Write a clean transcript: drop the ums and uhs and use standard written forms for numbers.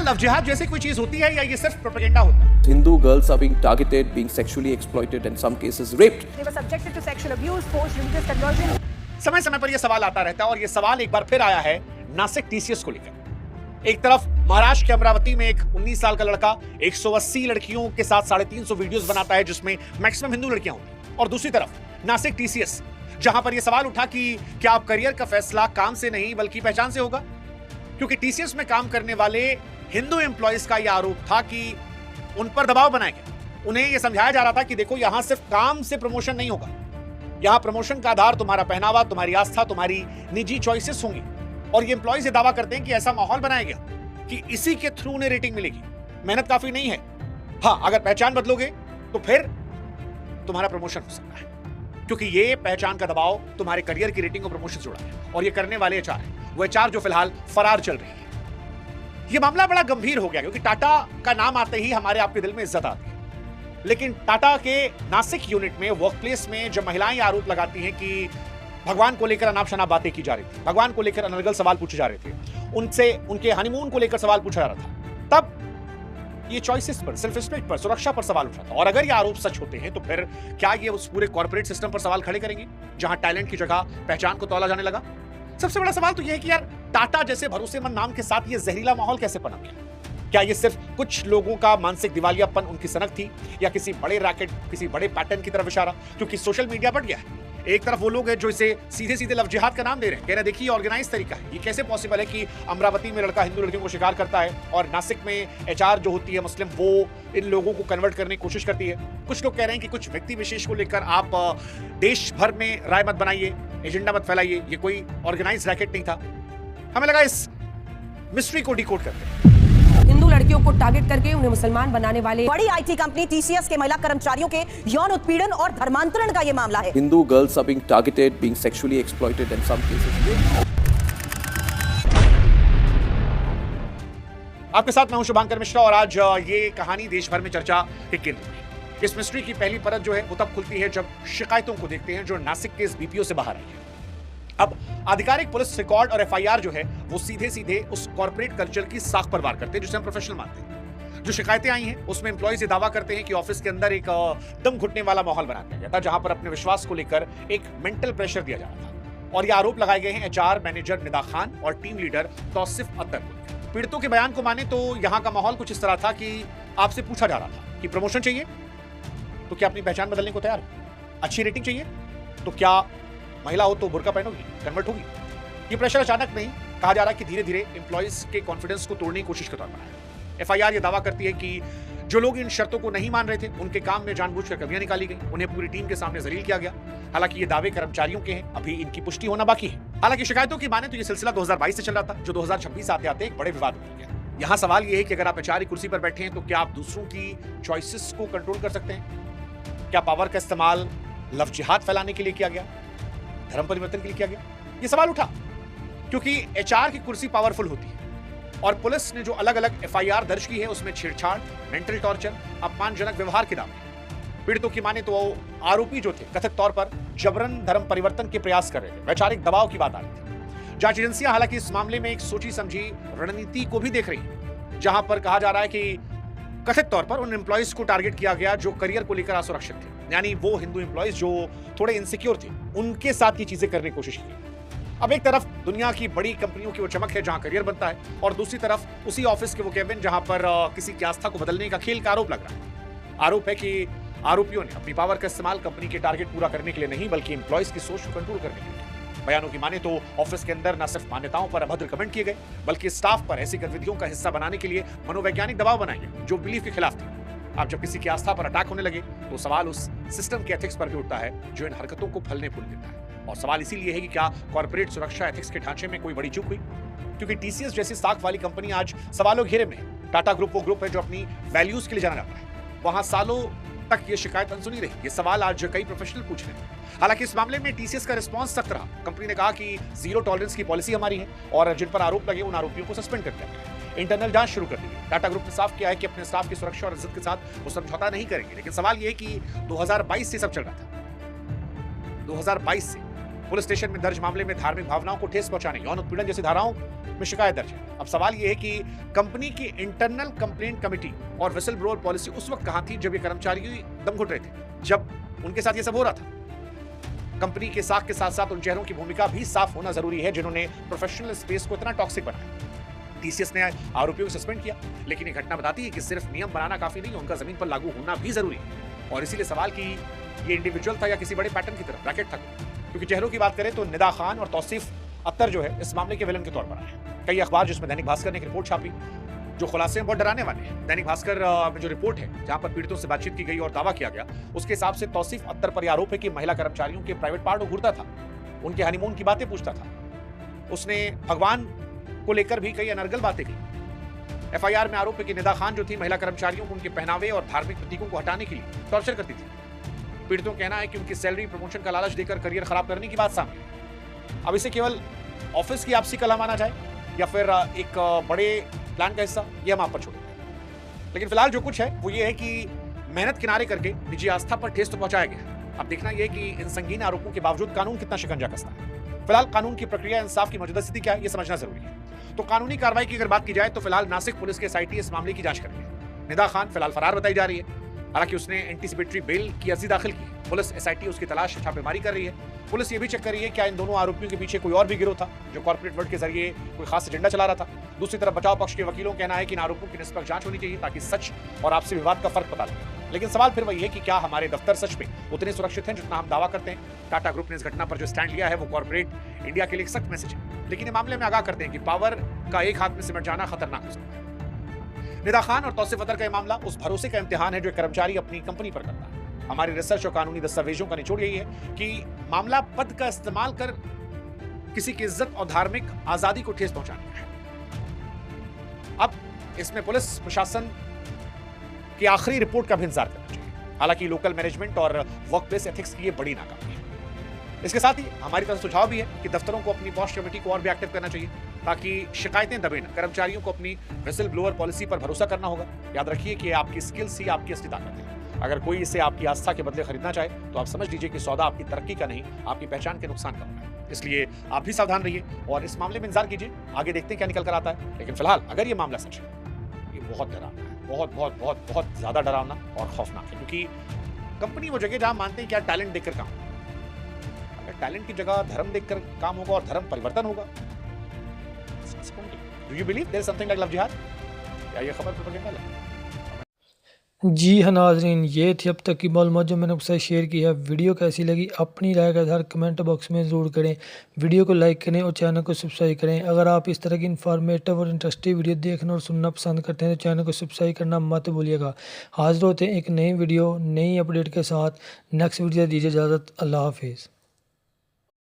क्या लव जिहाद जैसी कोई चीज होती है या ये सिर्फ प्रोपेगेंडा होता है? Hindu girls are being targeted, being sexually exploited, and some cases raped. They were subjected to sexual abuse, forced religious conversion. समय समय पर यह सवाल आता रहता है और यह सवाल एक बार फिर आया है नासिक टीसीएस को लेकर। एक तरफ महाराष्ट्र के अमरावती में एक 19 साल का लड़का 180 लड़कियों के साथ 350 वीडियोस बनाता है जिसमें मैक्सिमम हिंदू लड़कियां होती, और दूसरी तरफ नासिक टीसीएस जहां पर यह सवाल उठा कि क्या आप करियर का फैसला काम से नहीं बल्कि पहचान से होगा, क्योंकि टीसीएस में काम करने वाले हिंदू एम्प्लॉयज का यह आरोप था कि उन पर दबाव बनाया गया। उन्हें यह समझाया जा रहा था कि देखो यहां सिर्फ काम से प्रमोशन नहीं होगा, यहां प्रमोशन का आधार तुम्हारा पहनावा, तुम्हारी आस्था, तुम्हारी निजी चॉइसेस होंगी। और ये एम्प्लॉयज ये दावा करते हैं कि ऐसा माहौल बनाया गया कि इसी के थ्रू उन्हें रेटिंग मिलेगी। मेहनत काफी नहीं है, हाँ अगर पहचान बदलोगे तो फिर तुम्हारा प्रमोशन हो सकता है, क्योंकि ये पहचान का दबाव तुम्हारे करियर की रेटिंग और प्रमोशन जुड़ा है। और ये करने वाले एचआर है, वो एचआर जो फिलहाल फरार चल रही है। ये मामला बड़ा गंभीर हो गया क्योंकि टाटा का नाम आते ही हमारे आपके दिल में इज्जत आती है, लेकिन टाटा के नासिक यूनिट में वर्कप्लेस में जब महिलाएं आरोप लगाती हैं कि भगवान को लेकर अनाप शनाप बातें की जा रही थी, भगवान को लेकर अनर्गल सवाल पूछे जा रहे थे, उनसे उनके हनीमून को लेकर सवाल पूछा जा रहा था, तब ये चॉइसेस पर, सेल्फ रिस्पेक्ट पर, सुरक्षा पर सवाल उठा था। और अगर ये आरोप सच होते हैं तो फिर क्या ये उस पूरे कॉर्पोरेट सिस्टम पर सवाल खड़े करेंगे जहां टैलेंट की जगह पहचान को तौला जाने लगा? सबसे बड़ा सवाल तो यह है कि यार टाटा जैसे भरोसेमंद नाम के साथ ये जहरीला माहौल कैसे पनप गया? क्या ये सिर्फ कुछ लोगों का मानसिक दिवालियापन, उनकी सनक थी, या किसी बड़े रैकेट, किसी बड़े पैटर्न की तरफ इशारा? क्योंकि सोशल मीडिया बढ़ गया है, एक तरफ वो लोग हैं जो इसे सीधे सीधे लव जिहाद का नाम दे रहे हैं, कह रहे देखिए ऑर्गेनाइज तरीका है। ये कैसे पॉसिबल है कि अमरावती में लड़का हिंदू लड़कियों को शिकार करता है और नासिक में एचआर जो होती है मुस्लिम, वो इन लोगों को कन्वर्ट करने की कोशिश करती है? कुछ लोग कह रहे हैं कि कुछ व्यक्ति विशेष को लेकर आप देश भर में राय मत बनाइए, एजेंडा मत फैलाइए, ये कोई ऑर्गेनाइज रैकेट नहीं था। हमें लगा इस मिस्ट्री को डिकोड करते हैं। हिंदू लड़कियों को टारगेट करके उन्हें मुसलमान बनाने वाले बड़ी आईटी कंपनी टीसीएस के महिला कर्मचारियों के यौन उत्पीड़न और धर्मांतरण का यह मामला है। Hindu girls are being targeted, being sexually exploited, and some cases raped. आपके साथ मैं हूं शुभांकर मिश्रा और आज ये कहानी देश भर में चर्चा के केंद्र में है। इस मिस्ट्री की पहली परत जो है वो तब खुलती है जब शिकायतों को देखते हैं जो नासिक के इस बीपीओ से बाहर आई है। अब आधिकारिक पुलिस रिकॉर्ड और एफआईआर जो है वो सीधे सीधे उस कॉर्पोरेट कल्चर की साख पर वार करते हैं जिसे हम प्रोफेशनल मानते हैं। जो शिकायतें आई हैं उसमें एम्प्लॉयज ये दावा करते हैं कि ऑफिस के अंदर एक दम घुटने वाला माहौल बना दिया गया था, जहां पर अपने विश्वास को लेकर एक मेंटल प्रेशर दिया जा रहा था। और ये आरोप लगाए गए हैं एचआर मैनेजर निदा खान और टीम लीडर तौसिफ अत्तर को। पीड़ितों के बयान को माने तो यहाँ का माहौल कुछ इस तरह था कि आपसे पूछा जा रहा था कि प्रमोशन चाहिए तो क्या अपनी पहचान बदलने को तैयार हो? अच्छी रेटिंग चाहिए तो क्या महिला हो तो बुर्का पहनोगी, कन्वर्ट होगी? ये प्रेशर अचानक नहीं, कहा जा रहा है कि धीरे धीरे एम्प्लॉयज के कॉन्फिडेंस को तोड़ने की कोशिश के तौर पर है। एफआईआर ये दावा करती है कि जो लोग इन शर्तों को नहीं मान रहे थे उनके काम में जानबूझकर कमियां निकाली गई, उन्हें पूरी टीम के सामने जलील किया गया। हालांकि ये दावे कर्मचारियों के हैं, अभी इनकी पुष्टि होना बाकी है। हालांकि शिकायतों की माने तो ये सिलसिला 2022 से चल रहा था, जो 2026 आते आते एक बड़े विवाद में गया। यहाँ सवाल ये है कि अगर आप एचआर की कुर्सी पर बैठे हैं तो क्या आप दूसरों की चॉइसेस को कंट्रोल कर सकते हैं? क्या पावर का इस्तेमाल लव जिहाद फैलाने के लिए किया गया, धर्म परिवर्तन के लिए किया गया? ये सवाल उठा क्योंकि एचआर की कुर्सी पावरफुल होती है और पुलिस ने जो अलग अलग एफआईआर दर्ज की है उसमें छेड़छाड़, मेंटल टॉर्चर, अपमानजनक व्यवहार के दावे। पीड़ितों की माने तो आरोपी जो थे कथित तौर पर जबरन धर्म परिवर्तन के प्रयास कर रहे थे, वैचारिक दबाव की बात आ रही थी। जांच एजेंसियां हालांकि इस मामले में एक सोची समझी रणनीति को भी देख रही है, जहां पर कहा जा रहा है कि कथित तौर पर उन एम्प्लॉयज को टारगेट किया गया जो करियर को लेकर असुरक्षित थे, यानी वो हिंदू एम्प्लॉयज जो थोड़े इनसिक्योर थे, उनके साथ ये चीजें करने की कोशिश की। अब एक तरफ दुनिया की बड़ी कंपनियों की वो चमक है जहां करियर बनता है, और दूसरी तरफ उसी ऑफिस के वो केबिन जहां पर किसी की आस्था को बदलने का खेल का आरोप लग रहा है। आरोप है कि आरोपियों ने अपनी पावर का इस्तेमाल कंपनी के टारगेट पूरा करने के लिए नहीं बल्कि एम्प्लॉयज की सोच को कंट्रोल करने के लिए। बयानों की माने तो ऑफिस के अंदर न सिर्फ मान्यताओं पर अभद्र कमेंट किए गए बल्कि स्टाफ पर ऐसी गतिविधियों का हिस्सा बनाने के लिए मनोवैज्ञानिक दबाव बनाए गए जो बिलीफ के खिलाफ थे। अब जब किसी की आस्था पर अटैक होने लगे तो सवाल उस सिस्टम के एथिक्स पर भी उठता है जो इन हरकतों को फलने फूल देता है। और सवाल इसीलिए है कि क्या कॉर्पोरेट सुरक्षा एथिक्स के ढांचे में कोई बड़ी चूक हुई? क्योंकि टीसीएस जैसी साख वाली कंपनी आज सवालों घेरे में है। टाटा ग्रुप वो ग्रुप है जो अपनी वैल्यूज के लिए जाना जाता है, वहां सालों तक ये शिकायत अनसुनी रही। ये सवाल आज कई प्रोफेशनल पूछ रहे हैं। हालांकि इस मामले में टीसीएस का रिस्पांस सख्त रहा। कंपनी ने कहा कि जीरो टॉलरेंस की पॉलिसी हमारी है और जिन पर आरोप लगे उन आरोपियों को सस्पेंड कर दिया गया। इंटरनल जांच शुरू कर दी गई। टाटा ग्रुप ने साफ किया है कि अपने स्टाफ की सुरक्षा और इज्जत के साथ वो समझौता नहीं करेंगे। लेकिन सवाल ये है कि 2022 से सब चल रहा था, 2022 से पुलिस स्टेशन में दर्ज मामले में धार्मिक भावनाओं को ठेस पहुंचाने, यौन उत्पीड़न जैसी धाराओं में शिकायत दर्ज है। अब सवाल यह है कि कंपनी की इंटरनल कंप्लेंट कमेटी और विसल ब्लोअर पॉलिसी उस वक्त कहां थी जब ये कर्मचारी दम घुट रहे थे, जब उनके साथ ये सब हो रहा था। कंपनी के साख के साथ साथ उन चेहरों की भूमिका भी साफ होना जरूरी है जिन्होंने प्रोफेशनल स्पेस को इतना टॉक्सिक बनाया। टीसीएस ने आरोपियों को सस्पेंड किया, लेकिन ये घटना बताती है कि सिर्फ नियम बनाना काफी नहीं, उनका जमीन पर लागू होना भी जरूरी है। और इसीलिए सवाल कि ये इंडिविजुअल था या किसी बड़े पैटर्न की तरह ब्रैकेट था। क्योंकि चेहरों की बात करें तो निदा खान और तौसीफ अख्तर जो है इस मामले के विलन के तौर पर आए। कई अखबार जिसमें दैनिक भास्कर ने एक रिपोर्ट छापी जो खुलासे बहुत डराने वाले हैं। दैनिक भास्कर में जो रिपोर्ट है जहां पर पीड़ितों से बातचीत की गई और दावा किया गया, उसके हिसाब से तौसीफ अख्तर पर यह आरोप है कि महिला कर्मचारियों के प्राइवेट पार्ट घूरता था, उनके हनीमून की बातें पूछता था, उसने भगवान को लेकर भी कई अनर्गल बातें की। एफआईआर में आरोप है कि निदा खान जो थी महिला कर्मचारियों को उनके पहनावे और धार्मिक प्रतीकों को हटाने के लिए टॉर्चर करती थी। पीड़ितों का कहना है कि उनकी सैलरी प्रमोशन का लालच देकर करियर खराब करने की बात सामने है। अब इसे केवल ऑफिस की आपसी कलह माना जाए या फिर एक बड़े प्लान का हिस्सा, यह हम आप पर छोड़ेंगे। लेकिन फिलहाल जो कुछ है वो ये है कि मेहनत किनारे करके निजी आस्था पर ठेस तो पहुंचाया गया। अब देखना यह है कि इन संगीन आरोपों के बावजूद कानून कितना शिकंजा कसता है। फिलहाल कानून की प्रक्रिया, इंसाफ की मौजूदा स्थिति क्या है, यह समझना जरूरी है। तो कानूनी कार्रवाई की अगर बात की जाए तो फिलहाल नासिक पुलिस के एसआईटी इस मामले की जांच कर रही है। निदा खान फिलहाल फरार बताई जा रही है, हालांकि उसने एंटीसिपेटरी बेल की अर्जी दाखिल की है। पुलिस एसआईटी उसकी तलाश छापेमारी कर रही है। पुलिस ये भी चेक कर रही है क्या इन दोनों आरोपियों के पीछे कोई और भी गिरोह था जो कॉर्पोरेट वर्ल्ड के जरिए कोई खास एजेंडा चला रहा था। दूसरी तरफ बचाव पक्ष के वकीलों का कहना है कि इन आरोपों की निष्पक्ष जांच होनी चाहिए ताकि सच और आपसी विवाद का फर्क पता लगे। लेकिन सवाल फिर वही है कि क्या हमारे दफ्तर सच में उतने सुरक्षित हैं जितना हम दावा करते हैं। टाटा ग्रुप ने इस घटना पर जो स्टैंड लिया है वो कॉर्पोरेट इंडिया के लिए एक सख्त मैसेज है, लेकिन ये मामले में आगाह करते हैं कि पावर का एक हाथ में सिमट जाना खतरनाक हो सकता है। निदा खान और तौसीफ अख्तर का यह मामला उस भरोसे का इम्तिहान है जो कर्मचारी अपनी कंपनी पर करता है। हमारी रिसर्च और कानूनी दस्तावेजों का निचोड़ यही है कि मामला पद का इस्तेमाल कर किसी की इज्जत और धार्मिक आजादी को ठेस पहुंचाने का है। अब इसमें पुलिस प्रशासन की आखिरी रिपोर्ट का भी इंतजार करना चाहिए। हालांकि लोकल मैनेजमेंट और वर्क प्लेस एथिक्स की ये बड़ी नाकामी है। इसके साथ ही हमारी तरफ सुझाव भी है कि दफ्तरों को अपनी पॉश कमेटी को और भी एक्टिव करना चाहिए ताकि शिकायतें दबे न। कर्मचारियों को अपनी विसल ब्लोअर पॉलिसी पर भरोसा करना होगा। याद रखिए कि आपकी स्किल्स ही आपकी असली ताकत है। अगर कोई इसे आपकी आस्था के बदले खरीदना चाहे तो आप समझ लीजिए कि सौदा आपकी तरक्की का नहीं, आपकी पहचान के नुकसान का होना है। इसलिए आप भी सावधान रहिए और इस मामले में इंतजार कीजिए, आगे देखते हैं क्या निकल कर आता है। लेकिन फिलहाल अगर ये मामला सच है, ये बहुत डरावना है, बहुत बहुत बहुत बहुत ज्यादा डरावना और खौफनाक है। क्योंकि कंपनी वो जगह जहां मानते हैं कि यार टैलेंट देखकर काम होगा। अगर टैलेंट की जगह धर्म देखकर काम होगा और धर्म परिवर्तन होगा, do you believe there is something like love jihad? या ये खबर प्रोपेगेंडा है? जी हाँ नाज़रीन, ये थी अब तक की मालूमात जो मैंने आपके साथ शेयर की है। वीडियो कैसी लगी अपनी राय का इज़हार कमेंट बॉक्स में ज़रूर करें। वीडियो को लाइक करें और चैनल को सब्सक्राइब करें। अगर आप इस तरह की इन्फॉर्मेटिव और इंटरेस्टिंग वीडियो देखना और सुनना पसंद करते हैं तो चैनल को सब्सक्राइब करना मत भूलिएगा। हाजिर होते हैं एक नई वीडियो नई अपडेट के साथ। नेक्स्ट वीडियो दीजिए इजाज़त। अल्लाह हाफिज़।